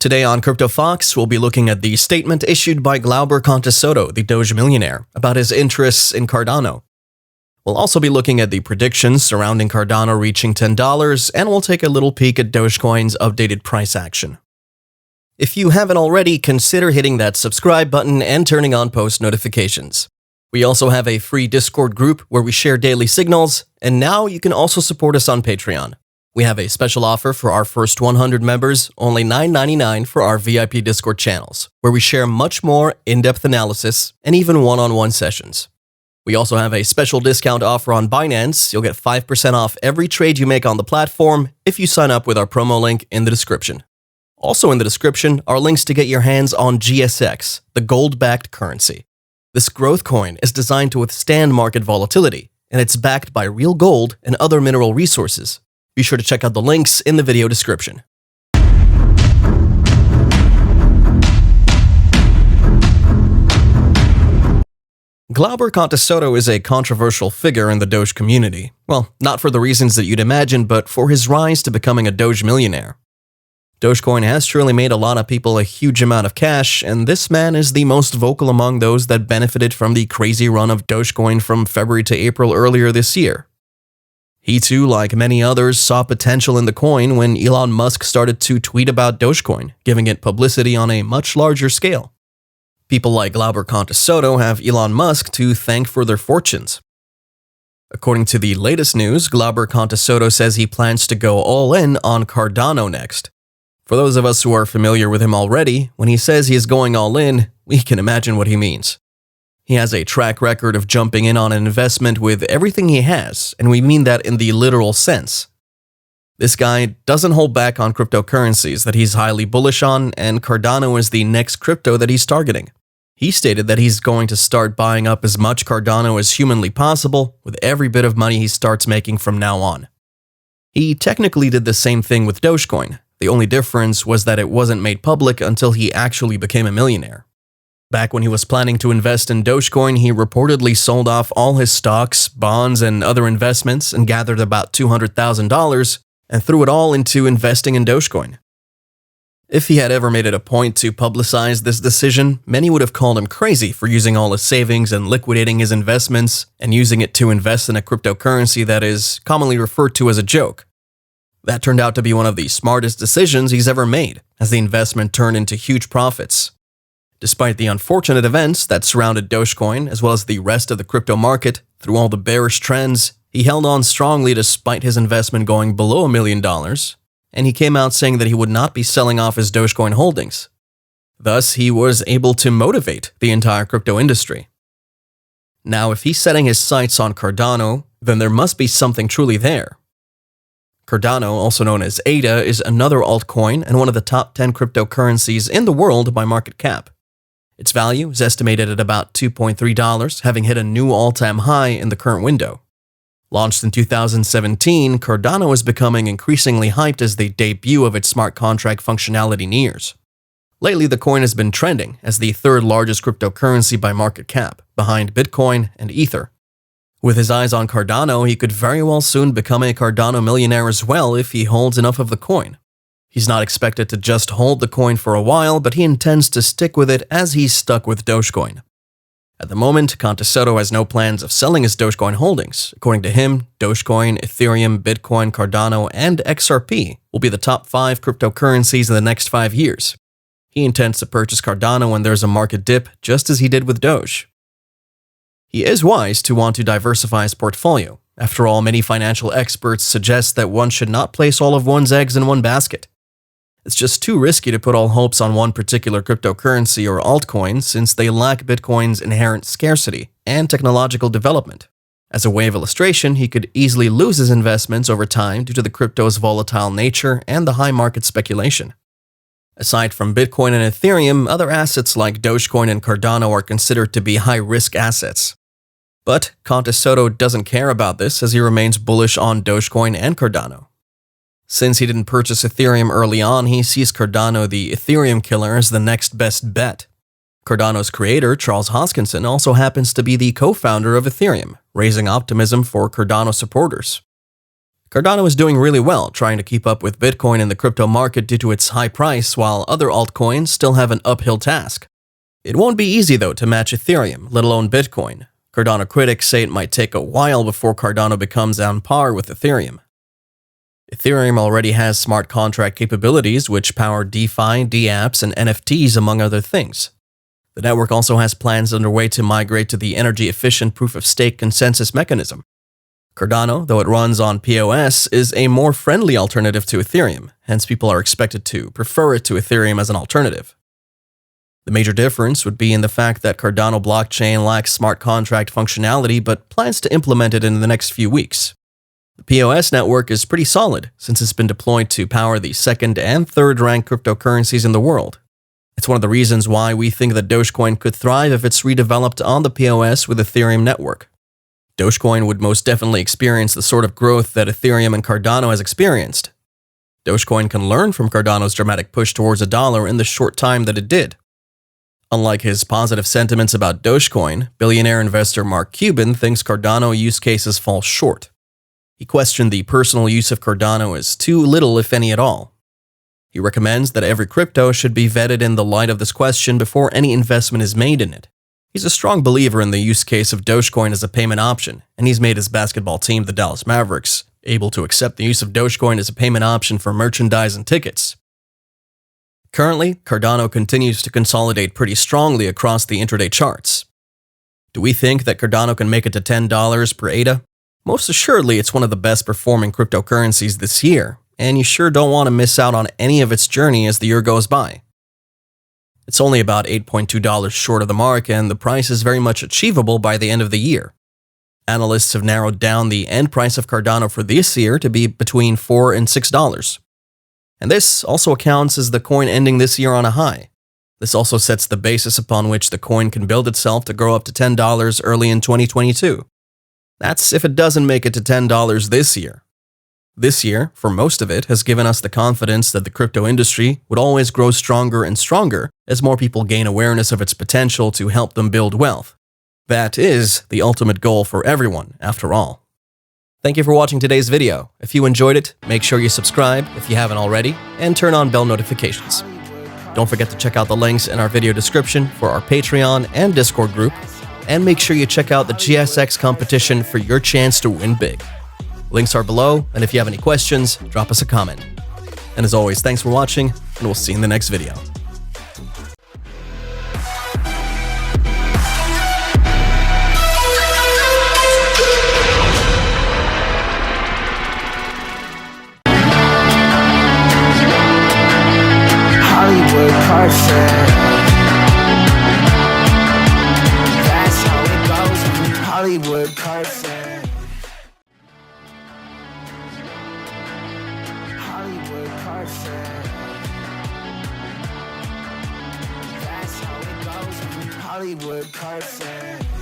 Today on Crypto Fox, we'll be looking at the statement issued by Glauber Contesoto, the Doge Millionaire, about his interests in Cardano. We'll also be looking at the predictions surrounding Cardano reaching $10, and we'll take a little peek at Dogecoin's updated price action. If you haven't already, consider hitting that subscribe button and turning on post notifications. We also have a free Discord group where we share daily signals, and now you can also support us on Patreon. We have a special offer for our first 100 members, only $9.99 for our VIP Discord channels, where we share much more in-depth analysis and even one-on-one sessions. We also have a special discount offer on Binance. You'll get 5% off every trade you make on the platform if you sign up with our promo link in the description. Also in the description are links to get your hands on GSX, the gold-backed currency. This growth coin is designed to withstand market volatility, and it's backed by real gold and other mineral resources. Be sure to check out the links in the video description. Glauber Contesoto is a controversial figure in the Doge community. Well, not for the reasons that you'd imagine, but for his rise to becoming a Doge millionaire. Dogecoin has truly made a lot of people a huge amount of cash, and this man is the most vocal among those that benefited from the crazy run of Dogecoin from February to April earlier this year. He too, like many others, saw potential in the coin when Elon Musk started to tweet about Dogecoin, giving it publicity on a much larger scale. People like Glauber Contesoto have Elon Musk to thank for their fortunes. According to the latest news, Glauber Contesoto says he plans to go all in on Cardano next. For those of us who are familiar with him already, when he says he is going all in, we can imagine what he means. He has a track record of jumping in on an investment with everything he has, and we mean that in the literal sense. This guy doesn't hold back on cryptocurrencies that he's highly bullish on, and Cardano is the next crypto that he's targeting. He stated that he's going to start buying up as much Cardano as humanly possible with every bit of money he starts making from now on. He technically did the same thing with Dogecoin. The only difference was that it wasn't made public until he actually became a millionaire. Back when he was planning to invest in Dogecoin, he reportedly sold off all his stocks, bonds, and other investments and gathered about $200,000 and threw it all into investing in Dogecoin. If he had ever made it a point to publicize this decision, many would have called him crazy for using all his savings and liquidating his investments and using it to invest in a cryptocurrency that is commonly referred to as a joke. That turned out to be one of the smartest decisions he's ever made, as the investment turned into huge profits. Despite the unfortunate events that surrounded Dogecoin, as well as the rest of the crypto market, through all the bearish trends, he held on strongly despite his investment going below $1 million, and he came out saying that he would not be selling off his Dogecoin holdings. Thus, he was able to motivate the entire crypto industry. Now, if he's setting his sights on Cardano, then there must be something truly there. Cardano, also known as ADA, is another altcoin and one of the top 10 cryptocurrencies in the world by market cap. Its value is estimated at about $2.3, having hit a new all-time high in the current window. Launched in 2017, Cardano is becoming increasingly hyped as the debut of its smart contract functionality nears. Lately, the coin has been trending as the third largest cryptocurrency by market cap, behind Bitcoin and Ether. With his eyes on Cardano, he could very well soon become a Cardano millionaire as well if he holds enough of the coin. He's not expected to just hold the coin for a while, but he intends to stick with it as he's stuck with Dogecoin. At the moment, Contesoto has no plans of selling his Dogecoin holdings. According to him, Dogecoin, Ethereum, Bitcoin, Cardano, and XRP will be the top 5 cryptocurrencies in the next 5 years. He intends to purchase Cardano when there's a market dip, just as he did with Doge. He is wise to want to diversify his portfolio. After all, many financial experts suggest that one should not place all of one's eggs in one basket. It's just too risky to put all hopes on one particular cryptocurrency or altcoin since they lack Bitcoin's inherent scarcity and technological development. As a way of illustration, he could easily lose his investments over time due to the crypto's volatile nature and the high market speculation. Aside from Bitcoin and Ethereum, other assets like Dogecoin and Cardano are considered to be high-risk assets. But Contesoto doesn't care about this as he remains bullish on Dogecoin and Cardano. Since he didn't purchase Ethereum early on, he sees Cardano, the Ethereum killer, as the next best bet. Cardano's creator, Charles Hoskinson, also happens to be the co-founder of Ethereum, raising optimism for Cardano supporters. Cardano is doing really well, trying to keep up with Bitcoin in the crypto market due to its high price, while other altcoins still have an uphill task. It won't be easy though to match Ethereum, let alone Bitcoin. Cardano critics say it might take a while before Cardano becomes on par with Ethereum. Ethereum already has smart contract capabilities which power DeFi, dApps, and NFTs among other things. The network also has plans underway to migrate to the energy-efficient proof-of-stake consensus mechanism. Cardano, though it runs on POS, is a more friendly alternative to Ethereum, hence people are expected to prefer it to Ethereum as an alternative. The major difference would be in the fact that Cardano blockchain lacks smart contract functionality but plans to implement it in the next few weeks. The POS network is pretty solid since it's been deployed to power the second and third ranked cryptocurrencies in the world. It's one of the reasons why we think that Dogecoin could thrive if it's redeveloped on the POS with Ethereum network. Dogecoin would most definitely experience the sort of growth that Ethereum and Cardano has experienced. Dogecoin can learn from Cardano's dramatic push towards $1 in the short time that it did. Unlike his positive sentiments about Dogecoin, billionaire investor Mark Cuban thinks Cardano use cases fall short. He questioned the personal use of Cardano as too little, if any at all. He recommends that every crypto should be vetted in the light of this question before any investment is made in it. He's a strong believer in the use case of Dogecoin as a payment option, and he's made his basketball team, the Dallas Mavericks, able to accept the use of Dogecoin as a payment option for merchandise and tickets. Currently, Cardano continues to consolidate pretty strongly across the intraday charts. Do we think that Cardano can make it to $10 per ADA? Most assuredly, it's one of the best performing cryptocurrencies this year, and you sure don't want to miss out on any of its journey as the year goes by. It's only about $8.2 short of the mark, and the price is very much achievable by the end of the year. Analysts have narrowed down the end price of Cardano for this year to be between $4 and $6. And this also accounts as the coin ending this year on a high. This also sets the basis upon which the coin can build itself to grow up to $10 early in 2022. That's if it doesn't make it to $10 this year. This year, for most of it, has given us the confidence that the crypto industry would always grow stronger and stronger as more people gain awareness of its potential to help them build wealth. That is the ultimate goal for everyone, after all. Thank you for watching today's video. If you enjoyed it, make sure you subscribe if you haven't already, and turn on bell notifications. Don't forget to check out the links in our video description for our Patreon and Discord group, and make sure you check out the GSX competition for your chance to win big. Links are below, and if you have any questions, drop us a comment. And as always, thanks for watching, and we'll see you in the next video. Hollywood Carson. That's how it goes. Hollywood Carson. Hollywood Carson. That's how it goes. Hollywood Carson.